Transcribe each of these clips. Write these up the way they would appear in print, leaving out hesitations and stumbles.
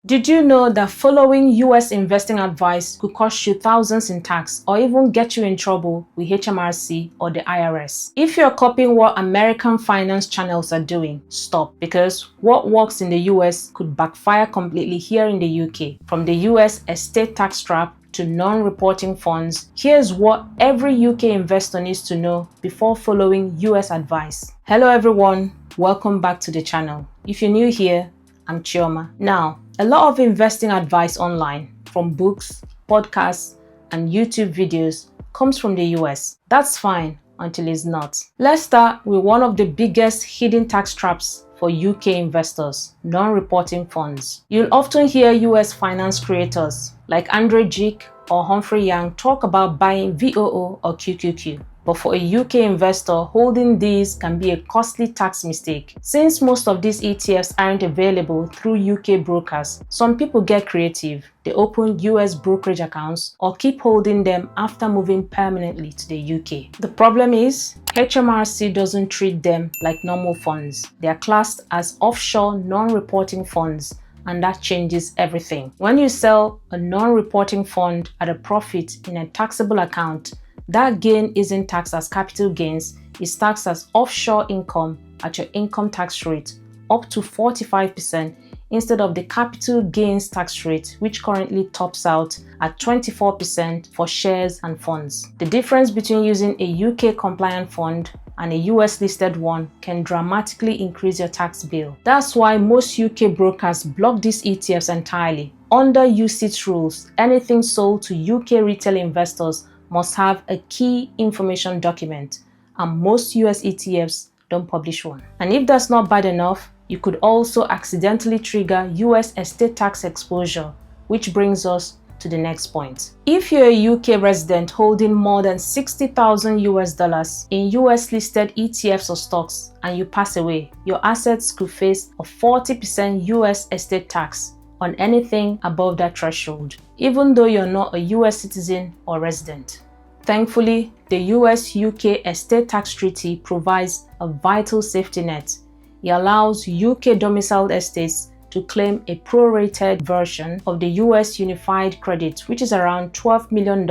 Did you know that following US investing advice could cost you thousands in tax or even get you in trouble with HMRC or the IRS? If you're copying what American finance channels are doing, stop, because what works in the US could backfire completely here in the UK. From the US estate tax trap to non-reporting funds, here's what every UK investor needs to know before following US advice. Hello everyone, welcome back to the channel. If you're new here, I'm Chioma. Now, a lot of investing advice online, from books, podcasts, and YouTube videos, comes from the US. That's fine until it's not. Let's start with one of the biggest hidden tax traps for UK investors: non-reporting funds. You'll often hear US finance creators like Andre Jick or Humphrey Yang talk about buying VOO or QQQ. But for a UK investor, holding these can be a costly tax mistake. Since most of these ETFs aren't available through UK brokers, some people get creative. They open US brokerage accounts or keep holding them after moving permanently to the UK. The problem is, HMRC doesn't treat them like normal funds. They are classed as offshore non-reporting funds, and that changes everything. When you sell a non-reporting fund at a profit in a taxable account, that gain isn't taxed as capital gains, it's taxed as offshore income at your income tax rate, up to 45%, instead of the capital gains tax rate, which currently tops out at 24% for shares and funds. The difference between using a UK compliant fund and a US listed one can dramatically increase your tax bill. That's why most UK brokers block these ETFs entirely. Under UCITS rules, anything sold to UK retail investors must have a key information document, and most US ETFs don't publish one. And if that's not bad enough, you could also accidentally trigger US estate tax exposure, which brings us to the next point. If you're a UK resident holding more than $60,000 US in US listed ETFs or stocks and you pass away, your assets could face a 40% US estate tax on anything above that threshold, even though you're not a US citizen or resident. Thankfully, the US-UK Estate Tax Treaty provides a vital safety net. It allows UK domiciled estates to claim a prorated version of the US Unified Credit, which is around $12 million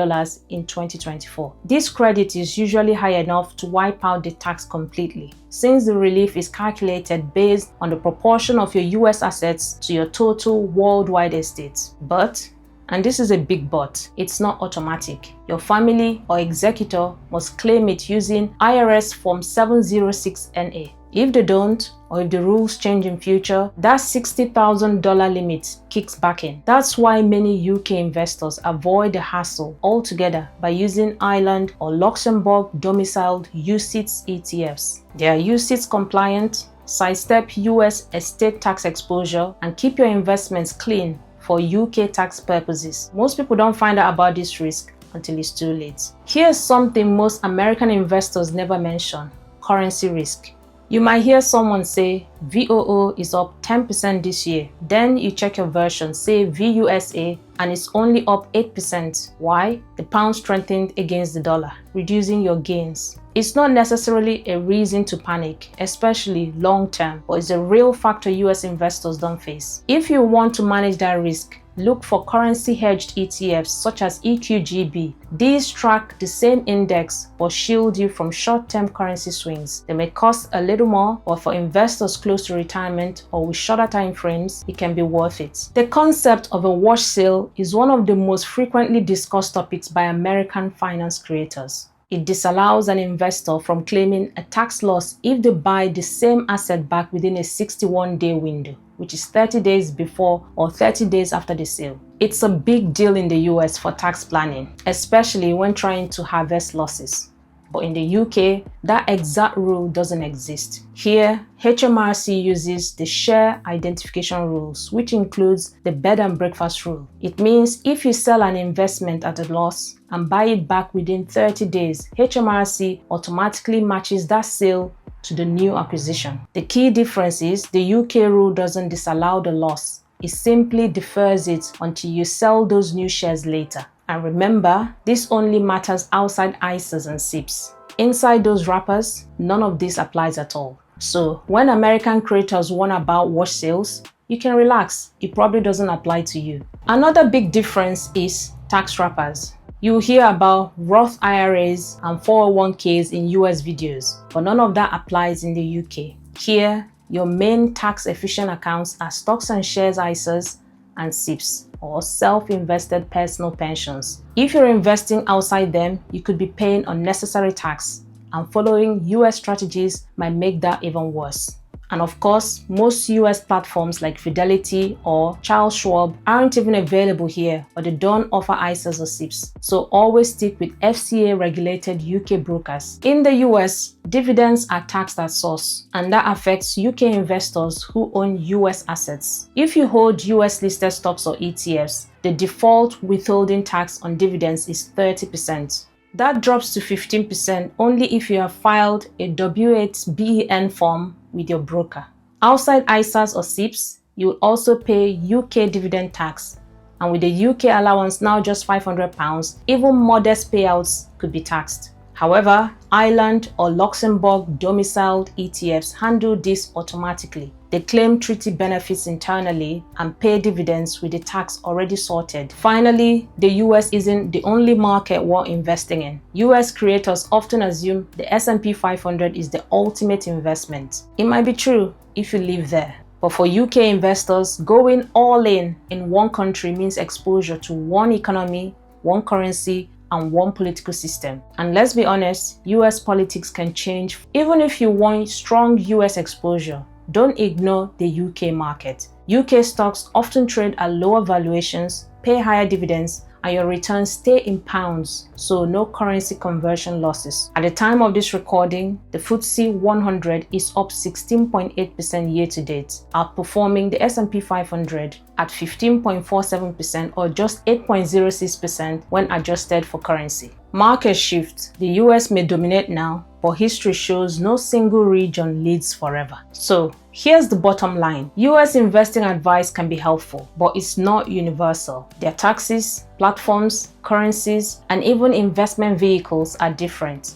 in 2024. This credit is usually high enough to wipe out the tax completely, since the relief is calculated based on the proportion of your US assets to your total worldwide estate. But, and this is a big but, it's not automatic. Your family or executor must claim it using IRS Form 706NA. If they don't, or if the rules change in future, that $60,000 limit kicks back in. That's why many UK investors avoid the hassle altogether by using Ireland or Luxembourg domiciled UCITS ETFs. They are UCITS compliant, sidestep US estate tax exposure, and keep your investments clean for UK tax purposes. Most people don't find out about this risk until it's too late. Here's something most American investors never mention: currency risk. You might hear someone say VOO is up 10% this year. Then you check your version, say VUSA, and it's only up 8%. Why? The pound strengthened against the dollar, reducing your gains. It's not necessarily a reason to panic, especially long term, but it's a real factor US investors don't face. If you want to manage that risk, look for currency hedged ETFs such as EQGB. These track the same index but shield you from short-term currency swings. They may cost a little more, but for investors close to retirement or with shorter time frames, it can be worth it. The concept of a wash sale is one of the most frequently discussed topics by American finance creators. It disallows an investor from claiming a tax loss if they buy the same asset back within a 61-day window, which is 30 days before or 30 days after the sale. It's a big deal in the US for tax planning, especially when trying to harvest losses. But in the UK, that exact rule doesn't exist. Here, HMRC uses the share identification rules, which includes the bed and breakfast rule. It means if you sell an investment at a loss and buy it back within 30 days, HMRC automatically matches that sale to the new acquisition. The key difference is the UK rule doesn't disallow the loss. It simply defers it until you sell those new shares later. And remember, this only matters outside ISAs and SIPs. Inside those wrappers, none of this applies at all. So when American creators warn about wash sales, you can relax. It probably doesn't apply to you. Another big difference is tax wrappers. You'll hear about Roth IRAs and 401ks in US videos, but none of that applies in the UK. Here, your main tax-efficient accounts are stocks and shares ISAs and SIPs, or self-invested personal pensions. If you're investing outside them, you could be paying unnecessary tax, and following US strategies might make that even worse. And of course, most US platforms like Fidelity or Charles Schwab aren't even available here, or they don't offer ISAs or SIPs. So always stick with FCA-regulated UK brokers. In the US, dividends are taxed at source, and that affects UK investors who own US assets. If you hold US-listed stocks or ETFs, the default withholding tax on dividends is 30%. That drops to 15% only if you have filed a W8BEN form with your broker. Outside ISAs or SIPs, you will also pay UK dividend tax, and with the UK allowance now just £500, even modest payouts could be taxed. However, Ireland or Luxembourg domiciled ETFs handle this automatically. They claim treaty benefits internally and pay dividends with the tax already sorted. Finally, the US isn't the only market we're investing in. US creators often assume the S&P 500 is the ultimate investment. It might be true if you live there. But for UK investors, going all in one country means exposure to one economy, one currency, and one political system. And let's be honest, US politics can change. Even if you want strong US exposure, don't ignore the UK market. UK stocks often trade at lower valuations, pay higher dividends, and your returns stay in pounds, so no currency conversion losses. At the time of this recording, the FTSE 100 is up 16.8% year to date, outperforming the S&P 500 at 15.47% or just 8.06% when adjusted for currency. Market shift. The US may dominate now, but history shows no single region leads forever. So here's the bottom line. US investing advice can be helpful, but it's not universal. Their taxes, platforms, currencies, and even investment vehicles are different.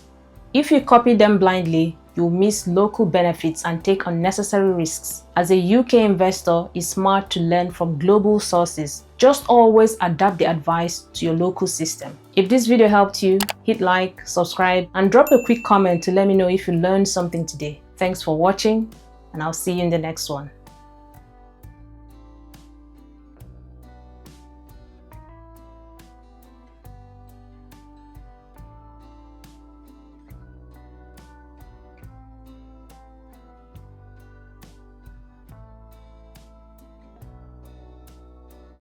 If you copy them blindly, you'll miss local benefits and take unnecessary risks. As a UK investor, it's smart to learn from global sources. Just always adapt the advice to your local system. If this video helped you, hit like, subscribe, and drop a quick comment to let me know if you learned something today. Thanks for watching, and I'll see you in the next one.